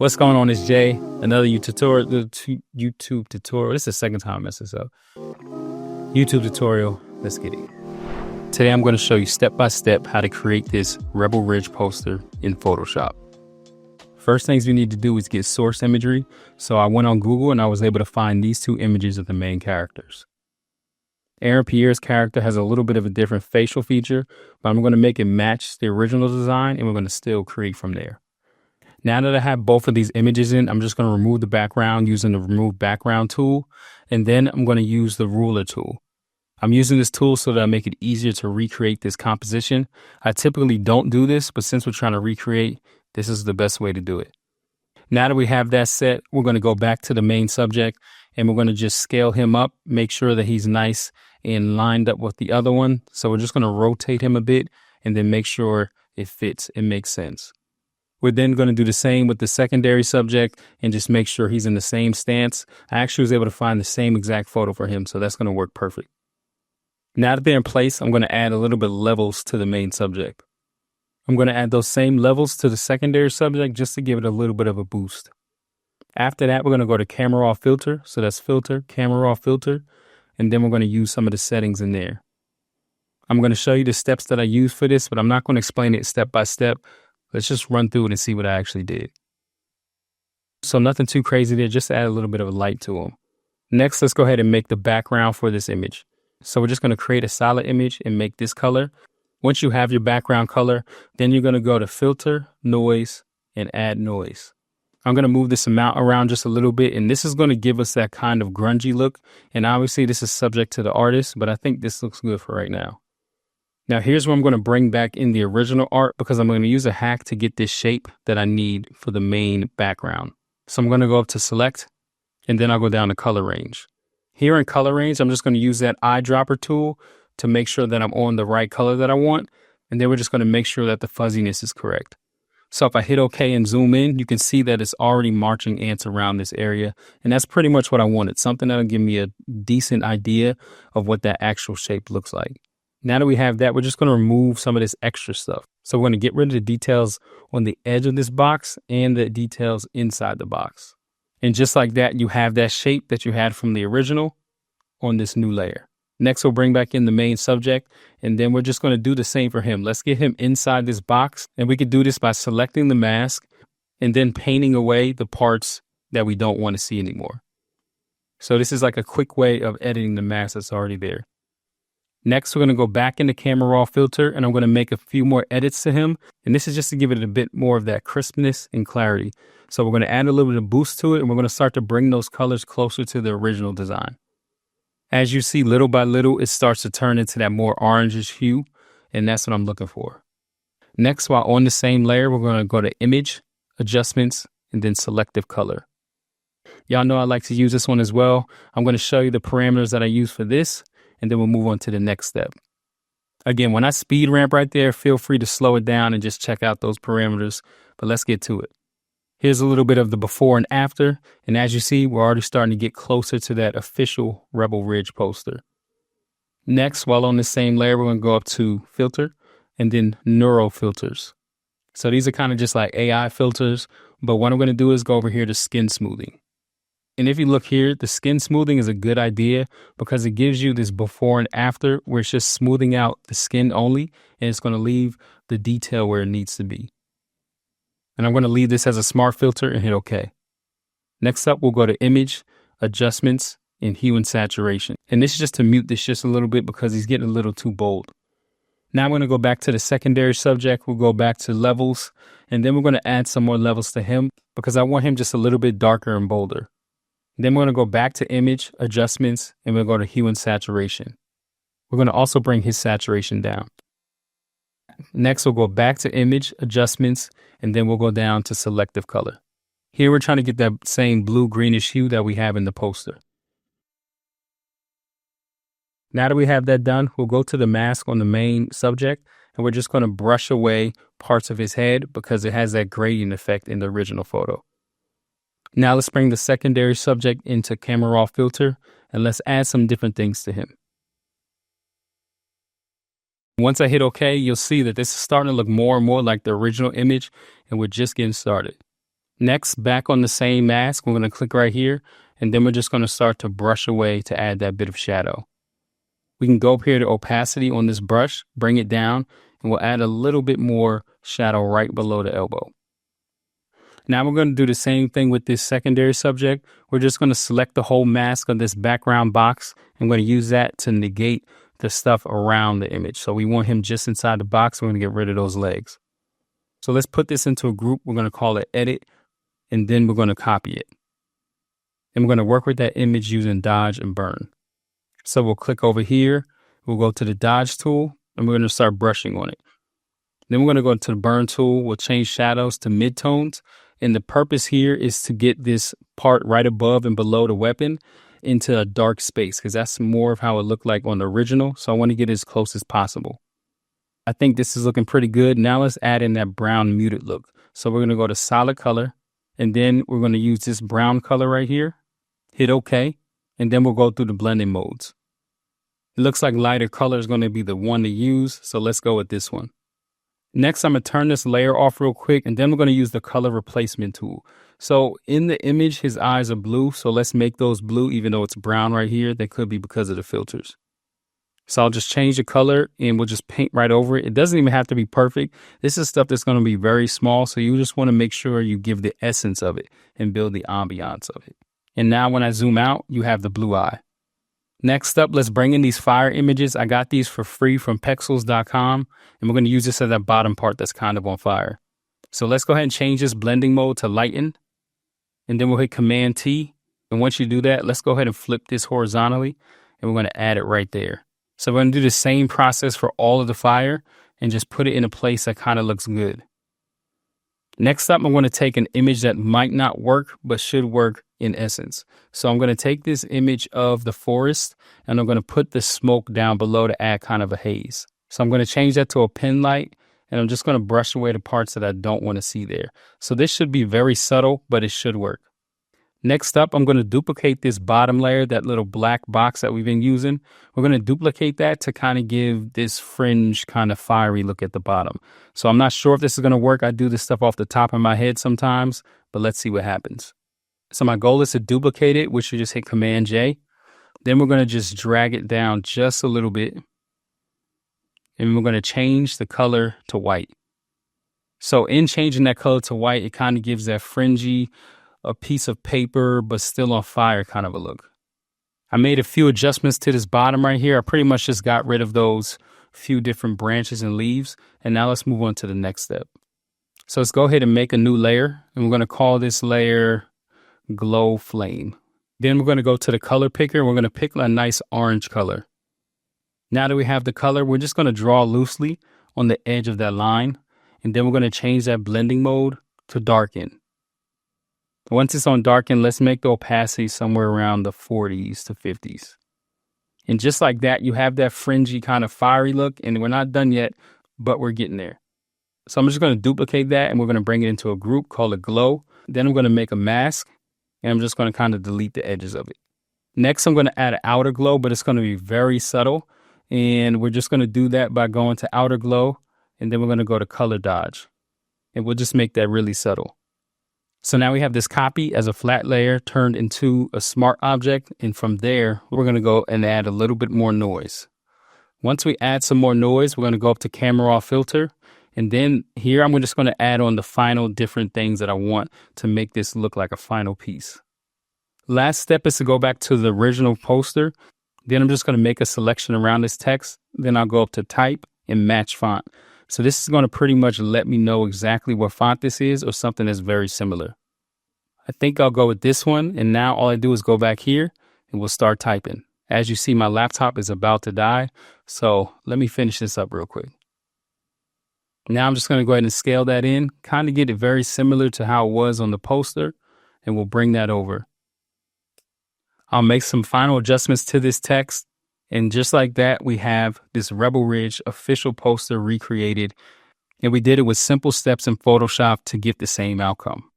What's going on? It's Jay. Another YouTube tutorial. This is the second time I messed this up. YouTube tutorial. Let's get it. Today I'm going to show you step by step how to create this Rebel Ridge poster in Photoshop. First things we need to do is get source imagery. So I went on Google and I was able to find these two images of the main characters. Aaron Pierre's character has a little bit of a different facial feature, but I'm going to make it match the original design and we're going to still create from there. Now that I have both of these images in, I'm just going to remove the background using the remove background tool. And then I'm going to use the ruler tool. I'm using this tool so that I make it easier to recreate this composition. I typically don't do this, but since we're trying to recreate, this is the best way to do it. Now that we have that set, we're going to go back to the main subject and we're going to just scale him up, make sure that he's nice and lined up with the other one. So we're just going to rotate him a bit and then make sure it fits and makes sense. We're then going to do the same with the secondary subject and just make sure he's in the same stance. I actually was able to find the same exact photo for him, so that's going to work perfect. Now that they're in place, I'm going to add a little bit of levels to the main subject. I'm going to add those same levels to the secondary subject just to give it a little bit of a boost. After that, we're going to go to camera raw filter. So that's filter, camera raw filter, and then we're going to use some of the settings in there. I'm going to show you the steps that I use for this, but I'm not going to explain it step by step. Let's just run through it and see what I actually did. So nothing too crazy there, just add a little bit of a light to them. Next, let's go ahead and make the background for this image. So we're just going to create a solid image and make this color. Once you have your background color, then you're going to go to filter, noise, and add noise. I'm going to move this amount around just a little bit, and this is going to give us that kind of grungy look. And obviously this is subject to the artist, but I think this looks good for right now. Now here's where I'm going to bring back in the original art because I'm going to use a hack to get this shape that I need for the main background. So I'm going to go up to select and then I'll go down to color range. Here in color range, I'm just going to use that eyedropper tool to make sure that I'm on the right color that I want. And then we're just going to make sure that the fuzziness is correct. So if I hit OK and zoom in, you can see that it's already marching ants around this area. And that's pretty much what I wanted. Something that'll give me a decent idea of what that actual shape looks like. Now that we have that, we're just going to remove some of this extra stuff. So we're going to get rid of the details on the edge of this box and the details inside the box. And just like that, you have that shape that you had from the original on this new layer. Next, we'll bring back in the main subject, and then we're just going to do the same for him. Let's get him inside this box, and we could do this by selecting the mask and then painting away the parts that we don't want to see anymore. So this is like a quick way of editing the mask that's already there. Next, we're going to go back into camera raw filter and I'm going to make a few more edits to him. And this is just to give it a bit more of that crispness and clarity. So we're going to add a little bit of boost to it and we're going to start to bring those colors closer to the original design. As you see, little by little, it starts to turn into that more orangish hue. And that's what I'm looking for. Next, while on the same layer, we're going to go to image, adjustments, and then selective color. Y'all know I like to use this one as well. I'm going to show you the parameters that I use for this. And then we'll move on to the next step. Again, when I speed ramp right there, feel free to slow it down and just check out those parameters. But let's get to it. Here's a little bit of the before and after. And as you see, we're already starting to get closer to that official Rebel Ridge poster. Next, while on the same layer, we're going to go up to filter and then neural filters. So these are kind of just like AI filters. But what I'm going to do is go over here to skin smoothing. And if you look here, the skin smoothing is a good idea because it gives you this before and after where it's just smoothing out the skin only and it's going to leave the detail where it needs to be. And I'm going to leave this as a smart filter and hit OK. Next up, we'll go to image, adjustments, and hue and saturation. And this is just to mute this just a little bit because he's getting a little too bold. Now I'm going to go back to the secondary subject. We'll go back to levels and then we're going to add some more levels to him because I want him just a little bit darker and bolder. Then we're going to go back to image, adjustments, and we'll go to hue and saturation. We're going to also bring his saturation down. Next, we'll go back to image, adjustments, and then we'll go down to selective color. Here, we're trying to get that same blue-greenish hue that we have in the poster. Now that we have that done, we'll go to the mask on the main subject, and we're just going to brush away parts of his head because it has that gradient effect in the original photo. Now let's bring the secondary subject into camera raw filter and let's add some different things to him. Once I hit OK, you'll see that this is starting to look more and more like the original image and we're just getting started. Next, back on the same mask, we're going to click right here, and then we're just going to start to brush away to add that bit of shadow. We can go up here to opacity on this brush, bring it down, and we'll add a little bit more shadow right below the elbow. Now we're going to do the same thing with this secondary subject. We're just going to select the whole mask of this background box. I'm going to use that to negate the stuff around the image. So we want him just inside the box. We're going to get rid of those legs. So let's put this into a group. We're going to call it edit, and then we're going to copy it. And we're going to work with that image using dodge and burn. So we'll click over here. We'll go to the dodge tool, and we're going to start brushing on it. Then we're going to go to the burn tool. We'll change shadows to midtones. And the purpose here is to get this part right above and below the weapon into a dark space, because that's more of how it looked like on the original. So I want to get as close as possible. I think this is looking pretty good. Now let's add in that brown muted look. So we're going to go to solid color, and then we're going to use this brown color right here. Hit OK, and then we'll go through the blending modes. It looks like lighter color is going to be the one to use, so let's go with this one. Next, I'm going to turn this layer off real quick, and then we're going to use the color replacement tool. So in the image, his eyes are blue, so let's make those blue even though it's brown right here. That could be because of the filters. So I'll just change the color, and we'll just paint right over it. It doesn't even have to be perfect. This is stuff that's going to be very small, so you just want to make sure you give the essence of it and build the ambiance of it. And now when I zoom out, you have the blue eye. Next up, let's bring in these fire images. I got these for free from pexels.com, and we're going to use this as that bottom part that's kind of on fire. So let's go ahead and change this blending mode to lighten, and then we'll hit Command T. And once you do that, let's go ahead and flip this horizontally, and we're going to add it right there. So we're going to do the same process for all of the fire and just put it in a place that kind of looks good. Next up, I'm going to take an image that might not work, but should work in essence. So I'm going to take this image of the forest, and I'm going to put the smoke down below to add kind of a haze. So I'm going to change that to a pen light, and I'm just going to brush away the parts that I don't want to see there. So this should be very subtle, but it should work. Next up, I'm going to duplicate this bottom layer, that little black box that we've been using. We're going to duplicate that to kind of give this fringe kind of fiery look at the bottom. So I'm not sure if this is going to work. I do this stuff off the top of my head sometimes, but let's see what happens. So my goal is to duplicate it, which you just hit Command J. Then we're going to just drag it down just a little bit. And we're going to change the color to white. So in changing that color to white, it kind of gives that fringy, a piece of paper, but still on fire kind of a look. I made a few adjustments to this bottom right here. I pretty much just got rid of those few different branches and leaves. And now let's move on to the next step. So let's go ahead and make a new layer. And we're going to call this layer Glow Flame. Then we're going to go to the color picker. We're going to pick a nice orange color. Now that we have the color, we're just going to draw loosely on the edge of that line. And then we're going to change that blending mode to darken. Once it's on darken, let's make the opacity somewhere around the 40s to 50s. And just like that, you have that fringy kind of fiery look, and we're not done yet, but we're getting there. So I'm just going to duplicate that, and we're going to bring it into a group called a glow. Then I'm going to make a mask, and I'm just going to kind of delete the edges of it. Next, I'm going to add an outer glow, but it's going to be very subtle. And we're just going to do that by going to outer glow, and then we're going to go to color dodge. And we'll just make that really subtle. So now we have this copy as a flat layer turned into a smart object. And from there, we're going to go and add a little bit more noise. Once we add some more noise, we're going to go up to camera raw filter. And then here, I'm just going to add on the final different things that I want to make this look like a final piece. Last step is to go back to the original poster. Then I'm just going to make a selection around this text. Then I'll go up to type and match font. So this is going to pretty much let me know exactly what font this is or something that's very similar. I think I'll go with this one. And now all I do is go back here and we'll start typing. As you see, my laptop is about to die. So let me finish this up real quick. Now I'm just going to go ahead and scale that in, kind of get it very similar to how it was on the poster. And we'll bring that over. I'll make some final adjustments to this text. And just like that, we have this Rebel Ridge official poster recreated. And we did it with simple steps in Photoshop to get the same outcome.